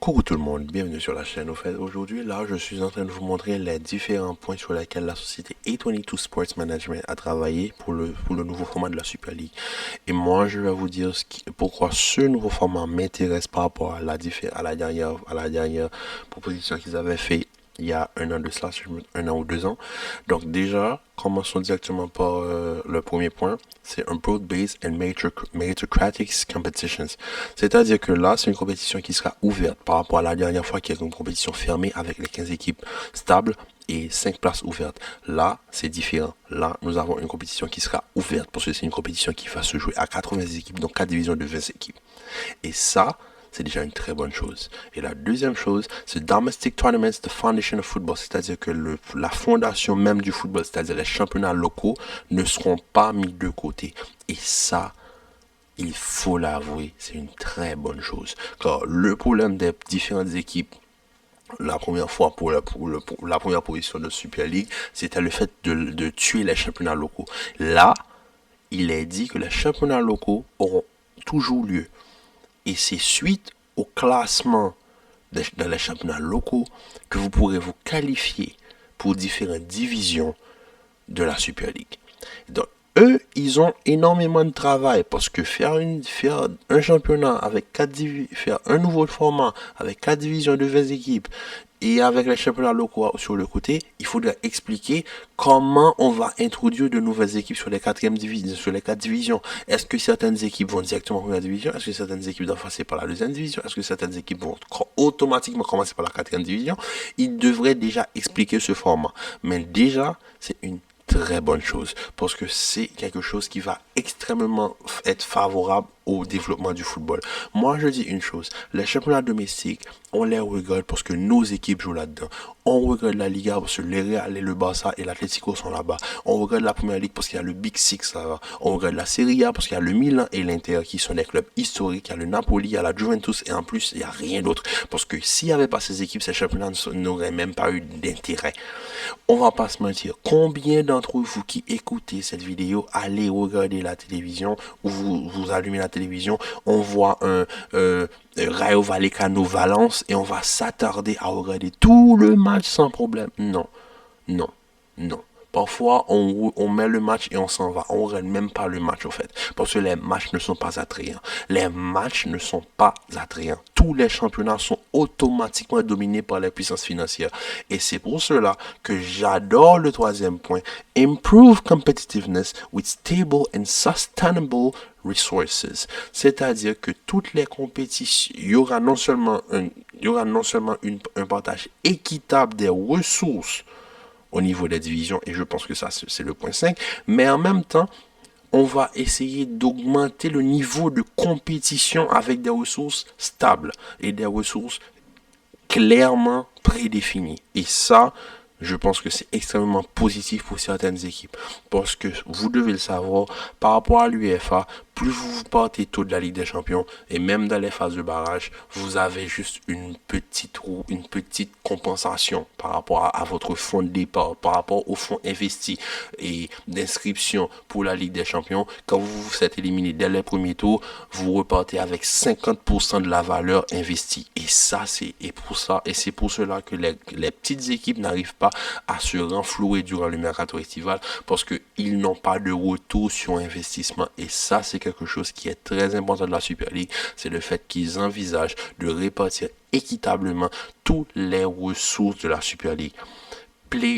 Coucou tout le monde, bienvenue sur la chaîne. Au fait, aujourd'hui, là, je suis en train de vous montrer les différents points sur lesquels la société A22 Sports Management a travaillé pour le nouveau format de la Super League. Et moi, je vais vous dire pourquoi ce nouveau format m'intéresse par rapport à la dernière proposition qu'ils avaient fait il y a un an de cela, un an ou 2 ans. Donc déjà, commençons directement par le premier point. C'est un broad-based and meritocratic competitions. C'est-à-dire que là, c'est une compétition qui sera ouverte par rapport à la dernière fois qui est une compétition fermée avec les 15 équipes stables et 5 places ouvertes. Là, c'est différent. Là, nous avons une compétition qui sera ouverte parce que c'est une compétition qui va se jouer à 80 équipes, donc 4 divisions de 20 équipes. Et ça, c'est déjà une très bonne chose. Et la deuxième chose, c'est Domestic Tournaments, the Foundation of Football, c'est-à-dire que la fondation même du football, c'est-à-dire les championnats locaux, ne seront pas mis de côté. Et ça, il faut l'avouer, c'est une très bonne chose. Car le problème des différentes équipes, la première fois pour la première position de Super League, c'était le fait de tuer les championnats locaux. Là, il est dit que les championnats locaux auront toujours lieu. Et c'est suite au classement dans les championnats locaux que vous pourrez vous qualifier pour différentes divisions de la Super League. Donc, eux, ils ont énormément de travail parce que faire un championnat avec faire un nouveau format avec 4 divisions de 20 équipes et avec les championnats locaux sur le côté, il faudra expliquer comment on va introduire de nouvelles équipes sur les quatrièmes divisions, sur les 4 divisions. Est-ce que certaines équipes vont directement en première division? Est-ce que certaines équipes doivent passer par la deuxième division? Est-ce que certaines équipes vont automatiquement commencer par la quatrième division? Ils devraient déjà expliquer ce format. Mais déjà, c'est une très bonne chose parce que c'est quelque chose qui va extrêmement être favorable au développement du football. Moi, je dis une chose, les championnats domestiques, on les regarde parce que nos équipes jouent là-dedans. On regarde la Liga parce que le Real et le Barça et l'Atlético sont là-bas. On regarde la Première Ligue parce qu'il y a le Big Six là-bas. On regarde la Serie A parce qu'il y a le Milan et l'Inter qui sont des clubs historiques. Il y a le Napoli, il y a la Juventus et en plus, il n'y a rien d'autre. Parce que s'il n'y avait pas ces équipes, ces championnats n'auraient même pas eu d'intérêt. On va pas se mentir. Combien d'entre vous qui écoutez cette vidéo, allez regarder la télévision ou vous allumez la télévision, on voit Rayo Vallecano Valence et on va s'attarder à regarder tout le match sans problème. Non, non, non. Parfois, on met le match et on s'en va. On ne regarde même pas le match, au fait. Parce que les matchs ne sont pas attrayants. Les matchs ne sont pas attrayants. Tous les championnats sont automatiquement dominés par les puissances financières. Et c'est pour cela que j'adore le troisième point. Improve competitiveness with stable and sustainable resources. C'est-à-dire que toutes les compétitions, il y aura non seulement un partage équitable des ressources au niveau des divisions, et je pense que ça, c'est le point 5, mais en même temps, on va essayer d'augmenter le niveau de compétition avec des ressources stables et des ressources clairement prédéfinies. Et ça, je pense que c'est extrêmement positif pour certaines équipes. Parce que vous devez le savoir, par rapport à l'UEFA, plus vous partez tôt de la Ligue des Champions, et même dans les phases de barrage, vous avez juste une petite compensation par rapport à votre fonds de départ, par rapport au fonds investi et d'inscription pour la Ligue des Champions. Quand vous vous êtes éliminé dès les premiers tours, vous repartez avec 50% de la valeur investie. Et c'est pour cela que les petites équipes n'arrivent pas à se renflouer durant le mercato estival parce qu'ils n'ont pas de retour sur investissement. Et ça, c'est quelque chose qui est très important de la Super League, c'est le fait qu'ils envisagent de répartir équitablement toutes les ressources de la Super League.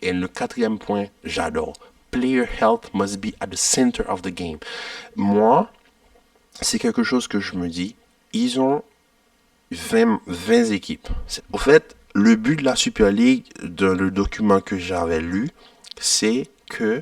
Et le quatrième point, j'adore. Player health must be at the center of the game. Moi, c'est quelque chose que je me dis, ils ont 20 équipes. Au fait, le but de la Super League, dans le document que j'avais lu, c'est que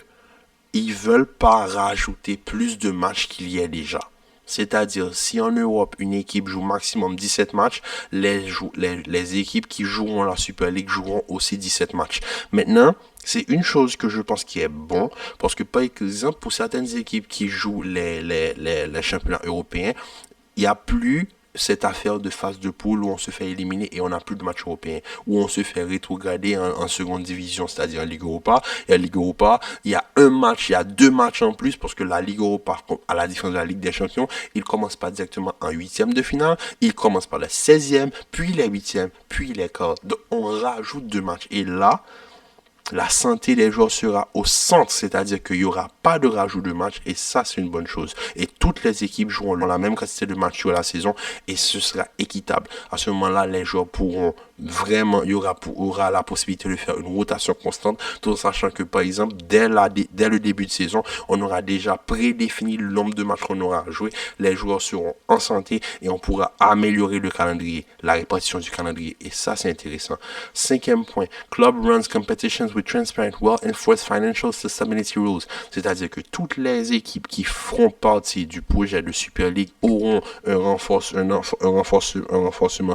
ils veulent pas rajouter plus de matchs qu'il y a déjà. C'est-à-dire, si en Europe, une équipe joue maximum 17 matchs, les équipes qui joueront la Super League joueront aussi 17 matchs. Maintenant, c'est une chose que je pense qui est bon, parce que par exemple, pour certaines équipes qui jouent les championnats européens, il n'y a plus cette affaire de phase de poule où on se fait éliminer et on n'a plus de match européen, où on se fait rétrograder en seconde division, c'est-à-dire en Ligue Europa. Et en Ligue Europa, il y a un match, il y a deux matchs en plus, parce que la Ligue Europa, à la différence de la Ligue des Champions, il commence pas directement en huitième de finale, il commence par le 16e, puis les huitièmes, puis les quarts. Donc on rajoute deux matchs. Et là, la santé des joueurs sera au centre, c'est-à-dire qu'il n'y aura pas de rajout de match et ça c'est une bonne chose. Et toutes les équipes joueront la même quantité de matchs sur la saison et ce sera équitable. À ce moment-là, les joueurs pourront vraiment, il y aura la possibilité de faire une rotation constante, tout en sachant que par exemple, dès le début de saison, on aura déjà prédéfini le nombre de matchs qu'on aura à jouer, les joueurs seront en santé et on pourra améliorer le calendrier, la répartition du calendrier et ça c'est intéressant. Cinquième point, club runs competitions with transparent, well-enforced financial sustainability rules. C'est-à-dire que toutes les équipes qui feront partie du projet de Super League auront un renforcement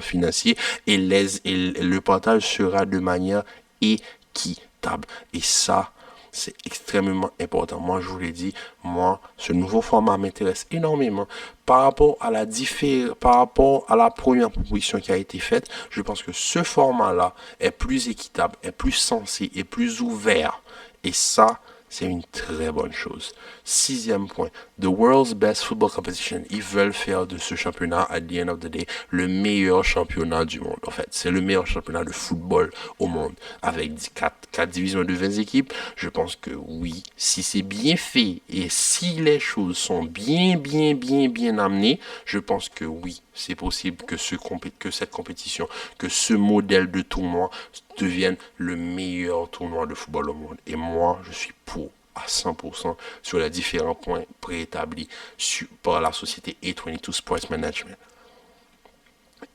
financier et le partage sera de manière équitable. Et ça, c'est extrêmement important. Moi, je vous l'ai dit, moi, ce nouveau format m'intéresse énormément. Par rapport à la première proposition qui a été faite, je pense que ce format-là est plus équitable, est plus sensé, est plus ouvert. Et ça, c'est une très bonne chose. Sixième point, the world's best football competition. Ils veulent faire de ce championnat, at the end of the day, le meilleur championnat du monde. En fait, c'est le meilleur championnat de football au monde. Avec 4 divisions de 20 équipes, je pense que oui, si c'est bien fait et si les choses sont bien amenées, je pense que oui, c'est possible que cette compétition, que ce modèle de tournoi devienne le meilleur tournoi de football au monde. Et moi, je suis pour à 100% sur les différents points préétablis par la société A22 Sports Management.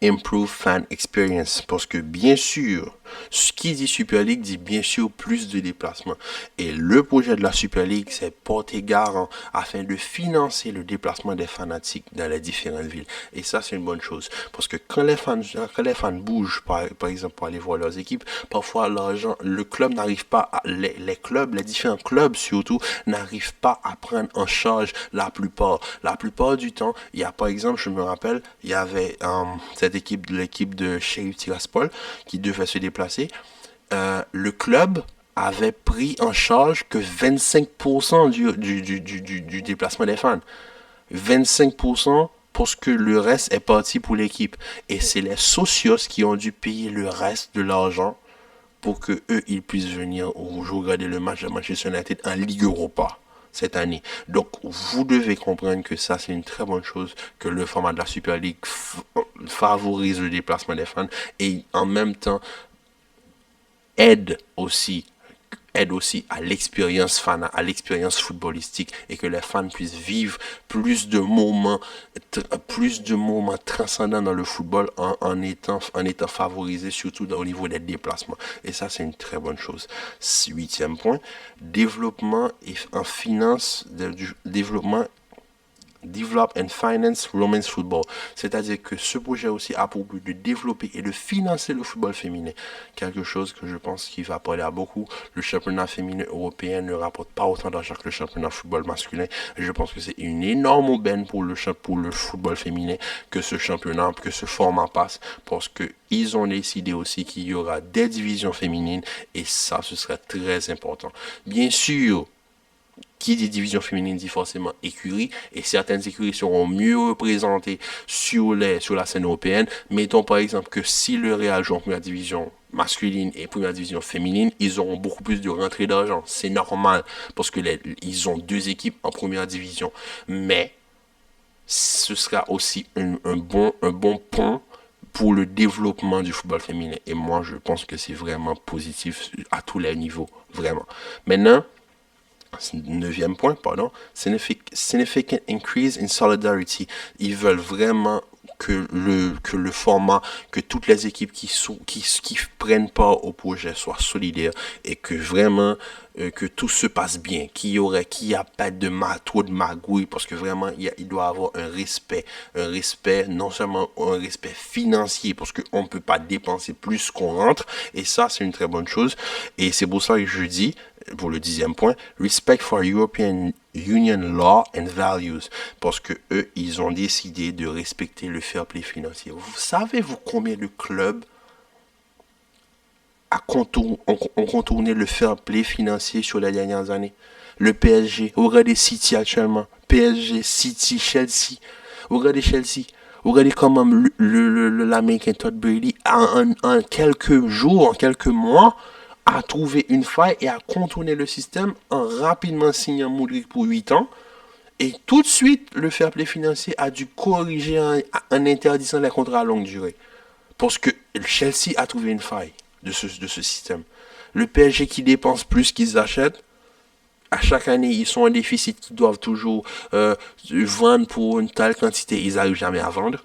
Improve fan experience, parce que bien sûr, ce qui dit Super League dit bien sûr plus de déplacements. Et le projet de la Super League, c'est porter garant afin de financer le déplacement des fanatiques dans les différentes villes. Et ça, c'est une bonne chose. Parce que quand les fans bougent, par exemple, pour aller voir leurs équipes, parfois l'argent, le club n'arrive pas, les différents clubs surtout, n'arrivent pas à prendre en charge la plupart. La plupart du temps, il y a par exemple, je me rappelle, il y avait l'équipe de Sheriff Tiraspol qui devait se déplacer. Le club avait pris en charge que 25% du déplacement des fans. 25% parce que le reste est parti pour l'équipe. Et c'est les socios qui ont dû payer le reste de l'argent pour que eux ils puissent venir regarder le match de Manchester United en Ligue Europa cette année. Donc, vous devez comprendre que ça, c'est une très bonne chose, que le format de la Super League favorise le déplacement des fans et en même temps aide aussi à l'expérience fan, à l'expérience footballistique et que les fans puissent vivre plus de moments transcendants dans le football en étant favorisés surtout au niveau des déplacements. Et ça, c'est une très bonne chose. Huitième point, développement et en finance, développement Develop and Finance Women's Football. C'est-à-dire que ce projet aussi a pour but de développer et de financer le football féminin. Quelque chose que je pense qu'il va parler à beaucoup. Le championnat féminin européen ne rapporte pas autant d'argent que le championnat football masculin. Et je pense que c'est une énorme aubaine pour le football féminin que ce championnat, que ce format passe. Parce qu'ils ont décidé aussi qu'il y aura des divisions féminines. Et ça, ce serait très important. Bien sûr, qui dit division féminine dit forcément écurie, et certaines écuries seront mieux représentées sur la scène européenne. Mettons par exemple que si le Real joue en première division masculine et première division féminine, ils auront beaucoup plus de rentrées d'argent. C'est normal, parce que ils ont deux équipes en première division. Mais ce sera aussi un bon pont pour le développement du football féminin. Et moi, je pense que c'est vraiment positif à tous les niveaux, vraiment. Maintenant, neuvième point, pardon, significant increase in solidarity. Ils veulent vraiment que le format, que toutes les équipes qui prennent part au projet soient solidaires et que vraiment que tout se passe bien, qu'il y a pas de trop de magouilles, parce que vraiment, il doit avoir un respect, non seulement un respect financier, parce qu'on ne peut pas dépenser plus qu'on rentre, et ça, c'est une très bonne chose, et c'est pour ça que je dis, pour le 10e point, respect for European Union law and values, parce que eux, ils ont décidé de respecter le fair play financier. Vous savez-vous combien de clubs ont contourné le fair play financier sur les dernières années? Le PSG, regardez City actuellement, PSG, City, Chelsea, regardez Chelsea. Regardez comment l'Américain Todd Brady, en quelques jours, en quelques mois, a trouvé une faille et a contourné le système en rapidement signant Modric pour 8 ans. Et tout de suite, le fair play financier a dû corriger en interdisant les contrats à longue durée. Parce que Chelsea a trouvé une faille de ce système. Le PSG qui dépense plus qu'ils achètent, à chaque année, ils sont en déficit, qu'ils doivent toujours vendre pour une telle quantité, ils n'arrivent jamais à vendre.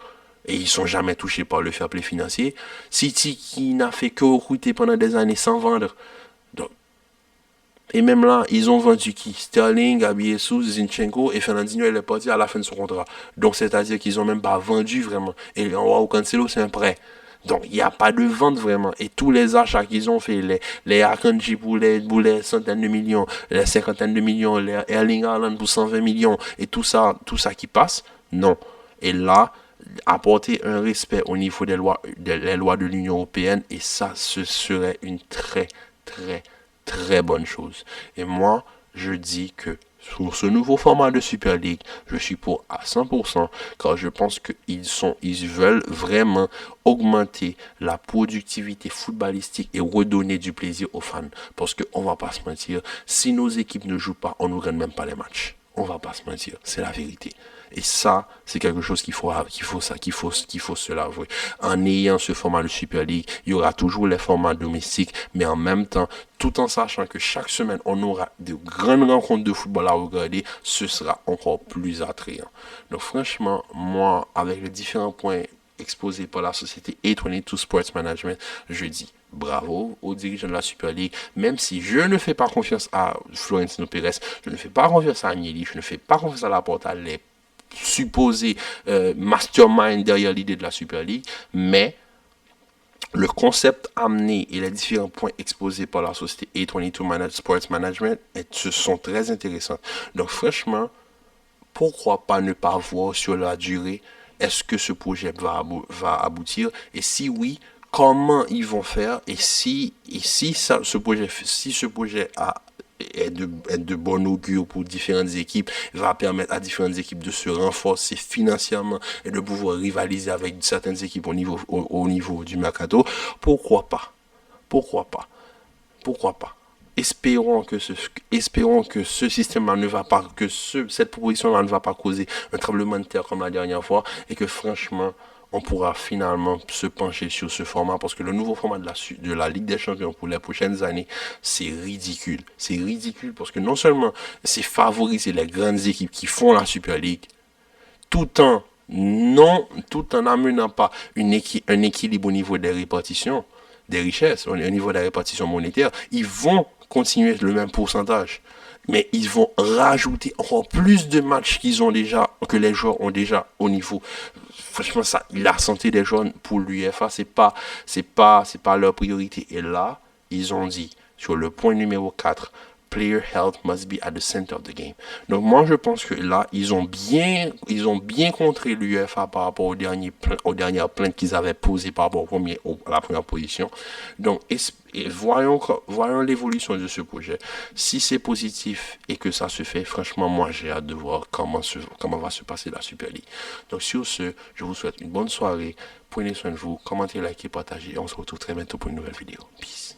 Et ils ne sont jamais touchés par le fair play financier. City qui n'a fait que recruter pendant des années sans vendre. Donc, et même là, ils ont vendu qui? Sterling, Gabi Jesus, Zinchenko et Fernandinho, il est parti à la fin de son contrat. Donc, c'est-à-dire qu'ils n'ont même pas vendu vraiment. Et Joao Cancelo, c'est un prêt. Donc, il n'y a pas de vente vraiment. Et tous les achats qu'ils ont fait, les Akanji pour les centaines de millions, les cinquantaines de millions, les Erling Haaland pour 120 millions, et tout ça qui passe, non. Et là, apporter un respect au niveau les lois de l'Union européenne, et ça, ce serait une très, très, très bonne chose. Et moi, je dis que sur ce nouveau format de Super League, je suis pour à 100%, car je pense ils veulent vraiment augmenter la productivité footballistique et redonner du plaisir aux fans. Parce qu'on va pas se mentir, si nos équipes ne jouent pas, on ne gagne même pas les matchs. On va pas se mentir, c'est la vérité. Et ça, c'est quelque chose qu'il faut se l'avouer. En ayant ce format de Super League, il y aura toujours les formats domestiques, mais en même temps, tout en sachant que chaque semaine, on aura de grandes rencontres de football à regarder, ce sera encore plus attrayant. Donc franchement, moi, avec les différents points exposés par la société A22 Sports Management, je dis bravo aux dirigeants de la Super League, même si je ne fais pas confiance à Florentino Pérez, je ne fais pas confiance à Agnelli, je ne fais pas confiance à Laporta, les supposés mastermind derrière l'idée de la Super League, mais le concept amené et les différents points exposés par la société A22 Sports Management ce sont très intéressants. Donc franchement, pourquoi pas ne pas voir sur la durée, est-ce que ce projet va aboutir, et si oui, comment ils vont faire, et si ce projet est de bon augure pour différentes équipes, va permettre à différentes équipes de se renforcer financièrement et de pouvoir rivaliser avec certaines équipes au niveau du mercato, pourquoi pas? Pourquoi pas? Pourquoi pas? Espérons que ce système-là ne va pas, cette proposition-là ne va pas causer un tremblement de terre comme la dernière fois, et que franchement, on pourra finalement se pencher sur ce format, parce que le nouveau format de la Ligue des Champions pour les prochaines années, c'est ridicule. C'est ridicule parce que non seulement c'est favoriser les grandes équipes qui font la Super League, tout en n'amenant pas un équilibre au niveau des répartitions, des richesses, au niveau de la répartition monétaire, ils vont continuer le même pourcentage. Mais ils vont rajouter encore plus de matchs que les joueurs ont déjà au niveau. Franchement, ça, la santé des joueurs pour l'UEFA, c'est pas leur priorité. Et là, ils ont dit, sur le point numéro 4, player health must be at the center of the game. Donc moi je pense que là ils ont bien contré l'UEFA par rapport aux dernières plaintes qu'ils avaient posées par rapport à la première position. Donc voyons l'évolution de ce projet. Si c'est positif et que ça se fait, franchement moi j'ai hâte de voir comment va se passer la Super League. Donc sur ce, je vous souhaite une bonne soirée. Prenez soin de vous, commentez, likez, partagez. On se retrouve très bientôt pour une nouvelle vidéo. Peace.